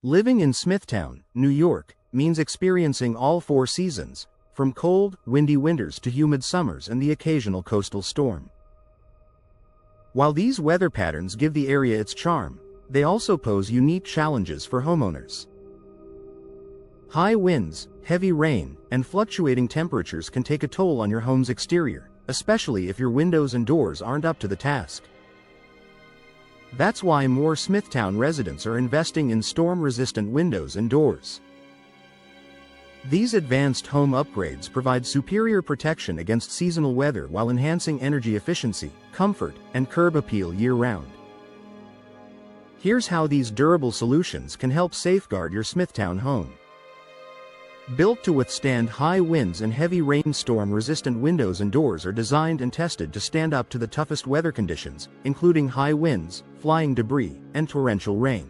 Living in Smithtown, New York, means experiencing all four seasons, from cold, windy winters to humid summers and the occasional coastal storm. While these weather patterns give the area its charm, they also pose unique challenges for homeowners. High winds, heavy rain, and fluctuating temperatures can take a toll on your home's exterior, especially if your windows and doors aren't up to the task. That's why more Smithtown residents are investing in storm-resistant windows and doors. These advanced home upgrades provide superior protection against seasonal weather while enhancing energy efficiency, comfort, and curb appeal year-round. Here's how these durable solutions can help safeguard your Smithtown home. Built to withstand high winds and heavy rain, storm-resistant windows and doors are designed and tested to stand up to the toughest weather conditions, including high winds, flying debris, and torrential rain.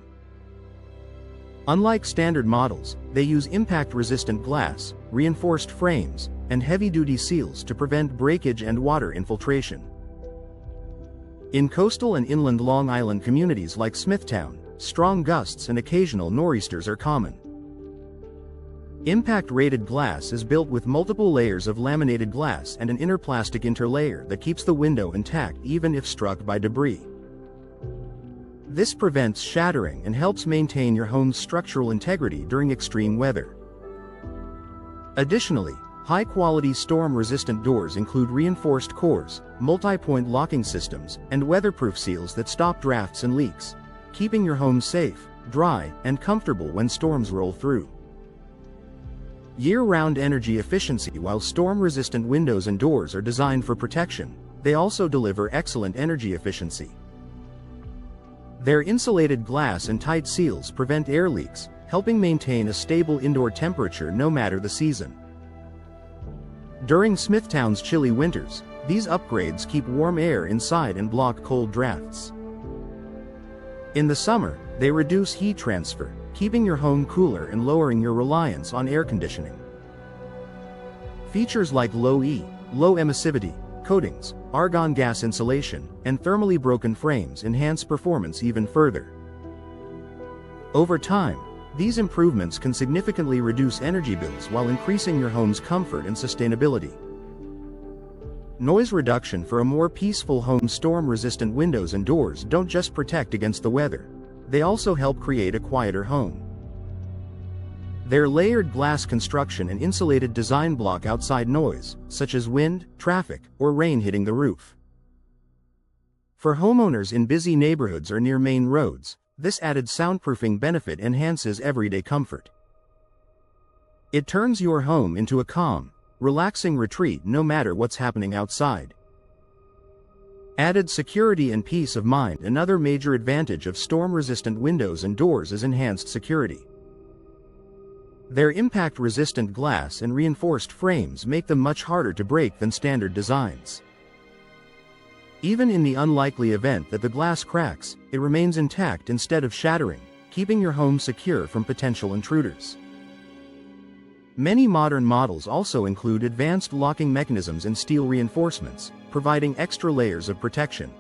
Unlike standard models, they use impact-resistant glass, reinforced frames, and heavy-duty seals to prevent breakage and water infiltration. In coastal and inland Long Island communities like Smithtown, strong gusts and occasional nor'easters are common. Impact-rated glass is built with multiple layers of laminated glass and an inner plastic interlayer that keeps the window intact even if struck by debris. This prevents shattering and helps maintain your home's structural integrity during extreme weather. Additionally, high-quality storm-resistant doors include reinforced cores, multi-point locking systems, and weatherproof seals that stop drafts and leaks, keeping your home safe, dry, and comfortable when storms roll through. Year-round energy efficiency. While storm-resistant windows and doors are designed for protection, they also deliver excellent energy efficiency. Their insulated glass and tight seals prevent air leaks, helping maintain a stable indoor temperature no matter the season. During Smithtown's chilly winters, these upgrades keep warm air inside and block cold drafts. In the summer, they reduce heat transfer, keeping your home cooler and lowering your reliance on air conditioning. Features like low emissivity coatings, argon gas insulation, and thermally broken frames enhance performance even further. Over time, these improvements can significantly reduce energy bills while increasing your home's comfort and sustainability. Noise reduction. For a more peaceful home, storm-resistant windows and doors don't just protect against the weather, they also help create a quieter home. Their layered glass construction and insulated design block outside noise, such as wind, traffic, or rain hitting the roof. For homeowners in busy neighborhoods or near main roads, this added soundproofing benefit enhances everyday comfort. It turns your home into a calm, relaxing retreat no matter what's happening outside. Added security and peace of mind. Another major advantage of storm-resistant windows and doors is enhanced security. Their impact-resistant glass and reinforced frames make them much harder to break than standard designs. Even in the unlikely event that the glass cracks, it remains intact instead of shattering, keeping your home secure from potential intruders. Many modern models also include advanced locking mechanisms and steel reinforcements, providing extra layers of protection.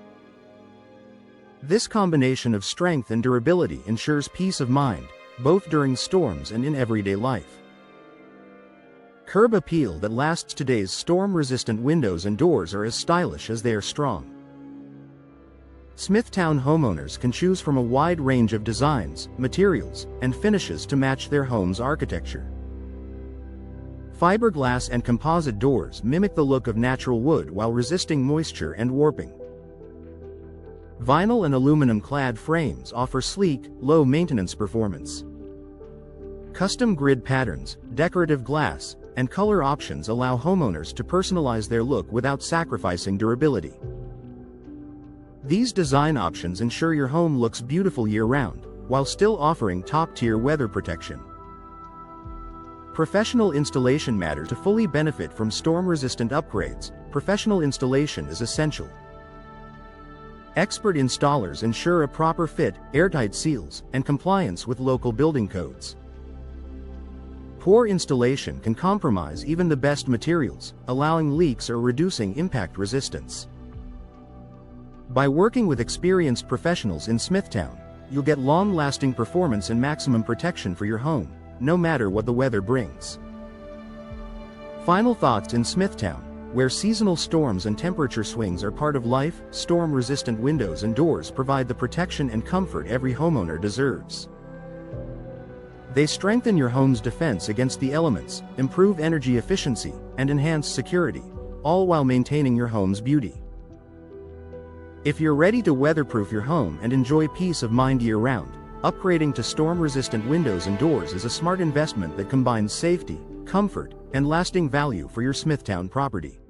This combination of strength and durability ensures peace of mind, both during storms and in everyday life. Curb appeal. That lasts. Today's storm-resistant windows and doors are as stylish as they are strong. Smithtown homeowners can choose from a wide range of designs, materials, and finishes to match their home's architecture. Fiberglass and composite doors mimic the look of natural wood while resisting moisture and warping. Vinyl and aluminum-clad frames offer sleek, low-maintenance performance. Custom grid patterns, decorative glass, and color options allow homeowners to personalize their look without sacrificing durability. These design options ensure your home looks beautiful year-round, while still offering top-tier weather protection. Professional installation matters. To fully benefit from storm-resistant upgrades, professional installation is essential. Expert installers ensure a proper fit, airtight seals, and compliance with local building codes. Poor installation can compromise even the best materials, allowing leaks or reducing impact resistance. By working with experienced professionals in Smithtown, you'll get long-lasting performance and maximum protection for your home, no matter what the weather brings. Final thoughts: in Smithtown, where seasonal storms and temperature swings are part of life, storm-resistant windows and doors provide the protection and comfort every homeowner deserves. They strengthen your home's defense against the elements, improve energy efficiency, and enhance security, all while maintaining your home's beauty. If you're ready to weatherproof your home and enjoy peace of mind year-round, upgrading to storm-resistant windows and doors is a smart investment that combines safety, comfort, and lasting value for your Smithtown property.